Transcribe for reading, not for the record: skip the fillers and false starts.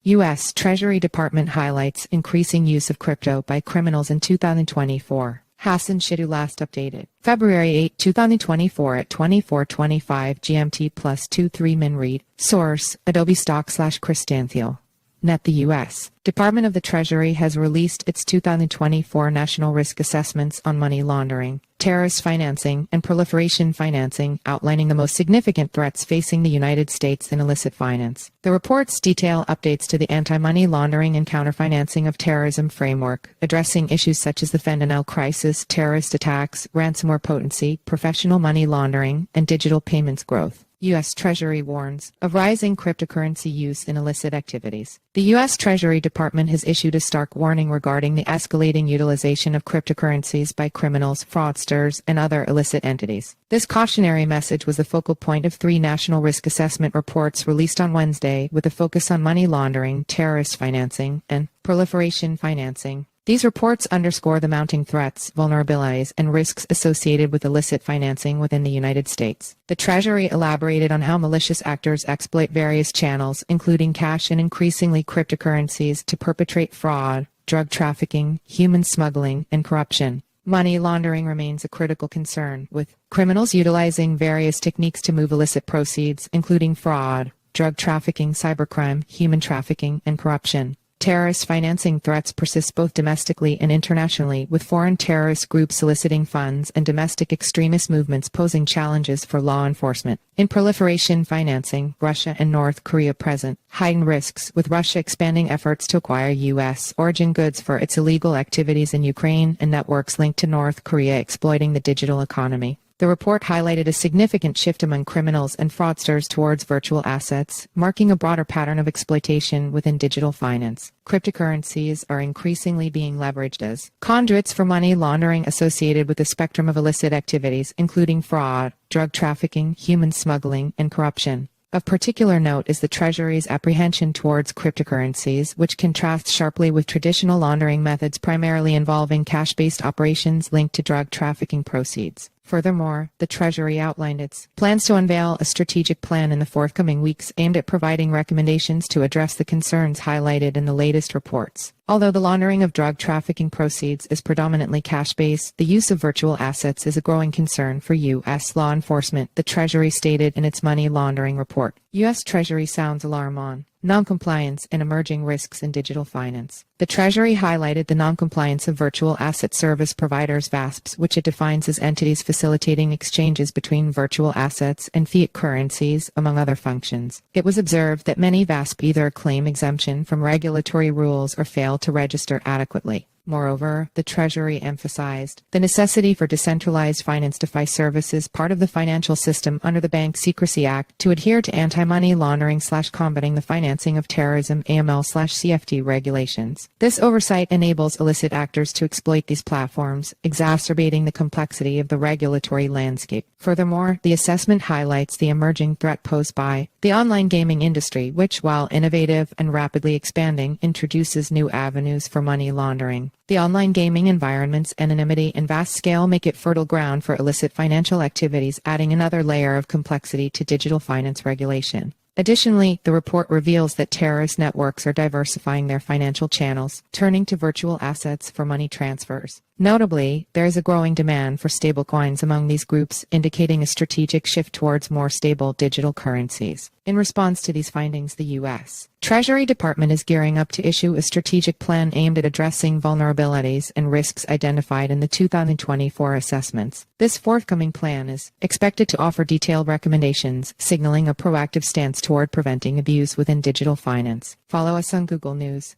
US Treasury Department highlights increasing use of crypto by criminals in 2024. Hassan Shittu last updated. February 8, 2024 at 24:25 GMT plus 23 min read. Source, AdobeStock/Chrysanthil. Net. The U.S. Department of the Treasury has released its 2024 National Risk Assessments on money laundering, terrorist financing, and proliferation financing, outlining the most significant threats facing the United States in illicit finance. The reports detail updates to the anti-money laundering and counter-financing of terrorism framework, addressing issues such as the fentanyl crisis, terrorist attacks, ransomware potency, professional money laundering, and digital payments growth. U.S. Treasury warns of rising cryptocurrency use in illicit activities. The U.S. Treasury Department has issued a stark warning regarding the escalating utilization of cryptocurrencies by criminals, fraudsters, and other illicit entities. This cautionary message was the focal point of 3 national risk assessment reports released on Wednesday, with a focus on money laundering, terrorist financing, and proliferation financing. These reports underscore the mounting threats, vulnerabilities, and risks associated with illicit financing within the United States. The Treasury elaborated on how malicious actors exploit various channels, including cash and increasingly cryptocurrencies, to perpetrate fraud, drug trafficking, human smuggling, and corruption. Money laundering remains a critical concern, with criminals utilizing various techniques to move illicit proceeds, including fraud, drug trafficking, cybercrime, human trafficking, and corruption. Terrorist financing threats persist both domestically and internationally, with foreign terrorist groups soliciting funds and domestic extremist movements posing challenges for law enforcement. In proliferation financing, Russia and North Korea present heightened risks, with Russia expanding efforts to acquire U.S. origin goods for its illegal activities in Ukraine and networks linked to North Korea exploiting the digital economy. The report highlighted a significant shift among criminals and fraudsters towards virtual assets, marking a broader pattern of exploitation within digital finance. Cryptocurrencies are increasingly being leveraged as conduits for money laundering associated with a spectrum of illicit activities, including fraud, drug trafficking, human smuggling, and corruption. Of particular note is the Treasury's apprehension towards cryptocurrencies, which contrasts sharply with traditional laundering methods primarily involving cash-based operations linked to drug trafficking proceeds. Furthermore, the Treasury outlined its plans to unveil a strategic plan in the forthcoming weeks aimed at providing recommendations to address the concerns highlighted in the latest reports. Although the laundering of drug trafficking proceeds is predominantly cash-based, the use of virtual assets is a growing concern for U.S. law enforcement, the Treasury stated in its money laundering report. U.S. Treasury sounds alarm on noncompliance and emerging risks in digital finance. The Treasury highlighted the noncompliance of virtual asset service providers (VASPs), which it defines as entities facilitating exchanges between virtual assets and fiat currencies, among other functions. It was observed that many VASP either claim exemption from regulatory rules or fail to register adequately. Moreover, the Treasury emphasized the necessity for decentralized finance DeFi services, part of the financial system under the Bank Secrecy Act, to adhere to anti-money laundering/combating the financing of terrorism (AML/CFT) regulations. This oversight enables illicit actors to exploit these platforms, exacerbating the complexity of the regulatory landscape. Furthermore, the assessment highlights the emerging threat posed by the online gaming industry, which, while innovative and rapidly expanding, introduces new avenues for money laundering. The online gaming environment's anonymity and vast scale make it fertile ground for illicit financial activities, adding another layer of complexity to digital finance regulation. Additionally, the report reveals that terrorist networks are diversifying their financial channels, turning to virtual assets for money transfers. Notably, there is a growing demand for stablecoins among these groups, indicating a strategic shift towards more stable digital currencies. In response to these findings, the U.S. Treasury Department is gearing up to issue a strategic plan aimed at addressing vulnerabilities and risks identified in the 2024 assessments. This forthcoming plan is expected to offer detailed recommendations, signaling a proactive stance toward preventing abuse within digital finance. Follow us on Google News.